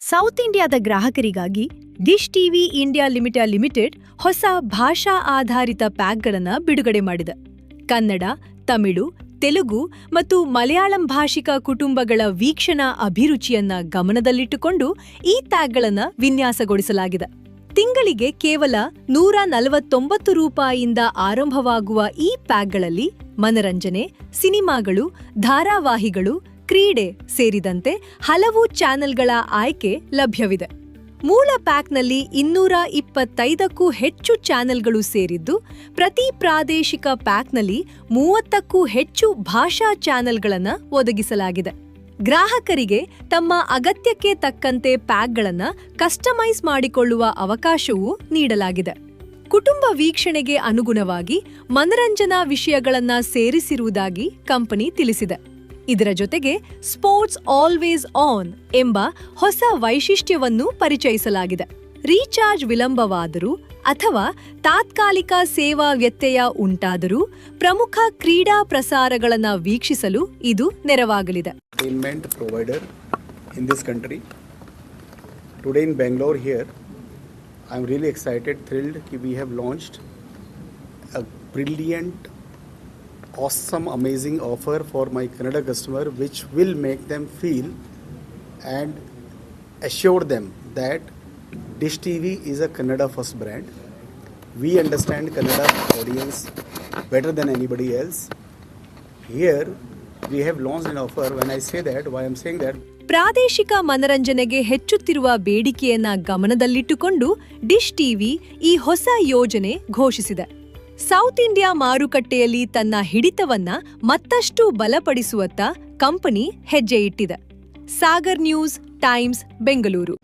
South ಇಂಡಿಯಾದ ಗ್ರಾಹಕರಿಗಾಗಿ dish TV India limited ಹೊಸ ಭಾಷಾ ಆಧಾರಿತ ಪ್ಯಾಕ್ಗಳನ್ನು ಬಿಡುಗಡೆ ಮಾಡಿದೆ. ಕನ್ನಡ, ತಮಿಳು, ತೆಲುಗು ಮತ್ತು ಮಲಯಾಳಂ ಭಾಷಿಕ ಕುಟುಂಬಗಳ ವೀಕ್ಷಣಾ ಅಭಿರುಚಿಯನ್ನ ಗಮನದಲ್ಲಿಟ್ಟುಕೊಂಡು ಈ ಪ್ಯಾಕ್ಗಳನ್ನು ವಿನ್ಯಾಸಗೊಳಿಸಲಾಗಿದೆ. ತಿಂಗಳಿಗೆ ಕೇವಲ ₹149ಯಿಂದ ಆರಂಭವಾಗುವ ಈ ಪ್ಯಾಕ್ಗಳಲ್ಲಿ ಮನರಂಜನೆ, ಸಿನಿಮಾಗಳು, ಧಾರಾವಾಹಿಗಳು, ಕ್ರೀಡೆ ಸೇರಿದಂತೆ ಹಲವು ಚಾನೆಲ್ಗಳ ಆಯ್ಕೆ ಲಭ್ಯವಿದೆ. ಮೂಲ ಪ್ಯಾಕ್ನಲ್ಲಿ 225ಕ್ಕೂ ಹೆಚ್ಚು ಚಾನೆಲ್ಗಳು ಸೇರಿದ್ದು, ಪ್ರತಿ ಪ್ರಾದೇಶಿಕ ಪ್ಯಾಕ್ನಲ್ಲಿ 30ಕ್ಕೂ ಹೆಚ್ಚು ಭಾಷಾ ಚಾನೆಲ್ಗಳನ್ನು ಒದಗಿಸಲಾಗಿದೆ. ಗ್ರಾಹಕರಿಗೆ ತಮ್ಮ ಅಗತ್ಯಕ್ಕೆ ತಕ್ಕಂತೆ ಪ್ಯಾಕ್ಗಳನ್ನು ಕಸ್ಟಮೈಸ್ ಮಾಡಿಕೊಳ್ಳುವ ಅವಕಾಶವೂ ನೀಡಲಾಗಿದೆ. ಕುಟುಂಬ ವೀಕ್ಷಣೆಗೆ ಅನುಗುಣವಾಗಿ ಮನರಂಜನಾ ವಿಷಯಗಳನ್ನು ಸೇರಿಸಿರುವುದಾಗಿ ಕಂಪನಿ ತಿಳಿಸಿದೆ. ಇದರ ಜೊತೆಗೆ ಸ್ಪೋರ್ಟ್ಸ್ ಆಲ್ವೇಸ್ ಆನ್ ಎಂಬ ಹೊಸ ವೈಶಿಷ್ಟ್ಯವನ್ನು ಪರಿಚಯಿಸಲಾಗಿದೆ. ರೀಚಾರ್ಜ್ ವಿಳಂಬವಾದರೂ ಅಥವಾ ತಾತ್ಕಾಲಿಕ ಸೇವಾ ವ್ಯತ್ಯಯ ಉಂಟಾದರೂ ಪ್ರಮುಖ ಕ್ರೀಡಾ ಪ್ರಸಾರಗಳನ್ನು ವೀಕ್ಷಿಸಲು ಇದು ನೆರವಾಗಲಿದೆ. Provider in this country. Today in Bangalore here, I am really excited, thrilled that we have launched a brilliant, awesome, amazing offer for my Kannada customer, which will make them feel and assure them that Dish TV is a Kannada first brand. We understand Kannada audience better than anybody else. Here we have launched an offer. When I say that, why I am saying that, ಪ್ರಾದೇಶಿಕ ಮನರಂಜನೆಗೆ ಹೆಚ್ಚುತ್ತಿರುವ ಬೇಡಿಕೆಯನ್ನ ಗಮನದಲ್ಲಿಟ್ಟುಕೊಂಡು dish TV ಈ ಹೊಸ ಯೋಜನೆ ಘೋಷಿಸಿದೆ. South India ಮಾರುಕಟ್ಟೆಯಲ್ಲಿ ತನ್ನ ಹಿಡಿತವನ್ನ ಮತ್ತಷ್ಟು ಬಲಪಡಿಸುವತ್ತ ಕಂಪನಿ ಹೆಜ್ಜೆ ಇಟ್ಟಿದೆ. Sagar news times, Bengaluru.